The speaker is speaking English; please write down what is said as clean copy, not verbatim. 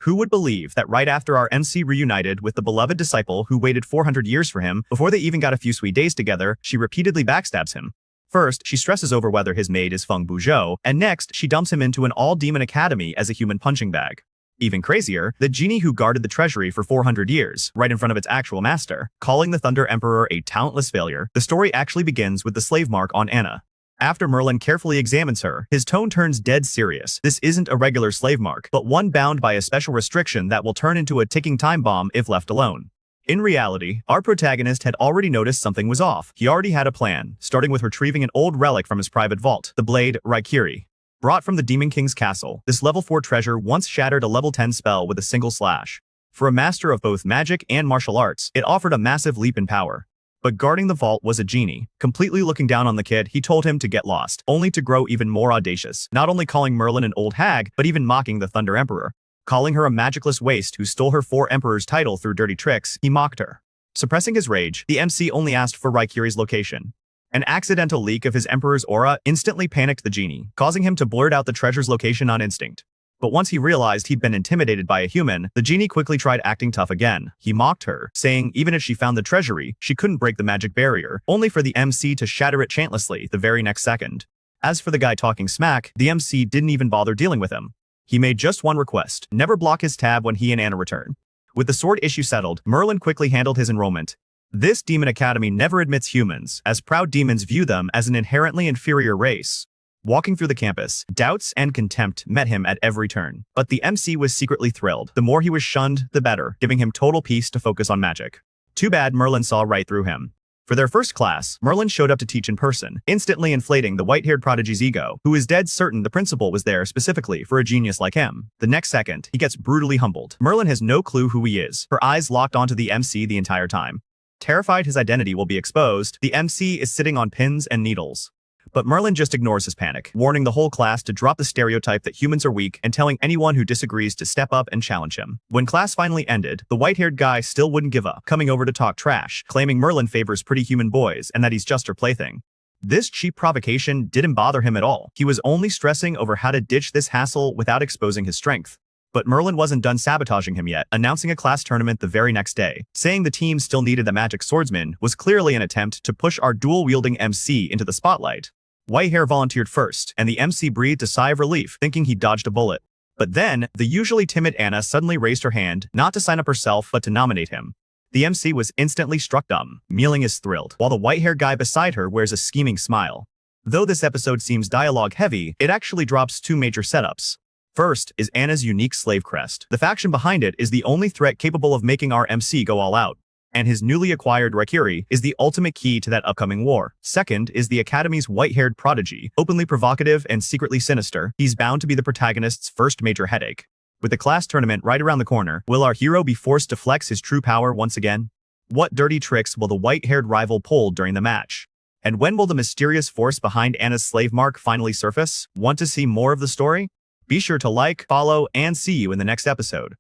Who would believe that right after our MC reunited with the beloved disciple who waited 400 years for him before they even got a few sweet days together, she repeatedly backstabs him. First, she stresses over whether his maid is Feng Buzhou, and next, she dumps him into an all-demon academy as a human punching bag. Even crazier, the genie who guarded the treasury for 400 years, right in front of its actual master, calling the Thunder Emperor a talentless failure. The story actually begins with the slave mark on Anna. After Merlin carefully examines her, his tone turns dead serious. This isn't a regular slave mark, but one bound by a special restriction that will turn into a ticking time bomb if left alone. In reality, our protagonist had already noticed something was off. He already had a plan, starting with retrieving an old relic from his private vault, the blade Raikiri. Brought from the Demon King's castle, this level 4 treasure once shattered a level 10 spell with a single slash. For a master of both magic and martial arts, it offered a massive leap in power. But guarding the vault was a genie. Completely looking down on the kid, he told him to get lost, only to grow even more audacious, not only calling Merlin an old hag, but even mocking the Thunder Emperor. Calling her a magicless waste who stole her 4 emperor's title through dirty tricks, he mocked her. Suppressing his rage, the MC only asked for Raikiri's location. An accidental leak of his emperor's aura instantly panicked the genie, causing him to blurt out the treasure's location on instinct. But once he realized he'd been intimidated by a human, the genie quickly tried acting tough again. He mocked her, saying even if she found the treasury, she couldn't break the magic barrier, only for the MC to shatter it chantlessly the very next second. As for the guy talking smack, the MC didn't even bother dealing with him. He made just one request: never block his tab when he and Anna return. With the sword issue settled, Merlin quickly handled his enrollment. This demon academy never admits humans, as proud demons view them as an inherently inferior race. Walking through the campus, doubts and contempt met him at every turn. But the MC was secretly thrilled. The more he was shunned, the better, giving him total peace to focus on magic. Too bad Merlin saw right through him. For their first class, Merlin showed up to teach in person, instantly inflating the white-haired prodigy's ego, who is dead certain the principal was there specifically for a genius like him. The next second, he gets brutally humbled. Merlin has no clue who he is, her eyes locked onto the MC the entire time. Terrified his identity will be exposed, the MC is sitting on pins and needles. But Merlin just ignores his panic, warning the whole class to drop the stereotype that humans are weak and telling anyone who disagrees to step up and challenge him. When class finally ended, the white-haired guy still wouldn't give up, coming over to talk trash, claiming Merlin favors pretty human boys and that he's just her plaything. This cheap provocation didn't bother him at all. He was only stressing over how to ditch this hassle without exposing his strength. But Merlin wasn't done sabotaging him yet, announcing a class tournament the very next day. Saying the team still needed a magic swordsman was clearly an attempt to push our dual-wielding MC into the spotlight. Whitehair volunteered first, and the MC breathed a sigh of relief, thinking he dodged a bullet. But then, the usually timid Anna suddenly raised her hand, not to sign up herself but to nominate him. The MC was instantly struck dumb. Mealing is thrilled, while the white-haired guy beside her wears a scheming smile. Though this episode seems dialogue-heavy, it actually drops 2 major setups. First is Anna's unique slave crest. The faction behind it is the only threat capable of making our MC go all out. And his newly acquired Raikiri is the ultimate key to that upcoming war. Second is the Academy's white-haired prodigy, openly provocative and secretly sinister. He's bound to be the protagonist's first major headache. With the class tournament right around the corner, will our hero be forced to flex his true power once again? What dirty tricks will the white-haired rival pull during the match? And when will the mysterious force behind Anna's slave mark finally surface? Want to see more of the story? Be sure to like, follow, and see you in the next episode.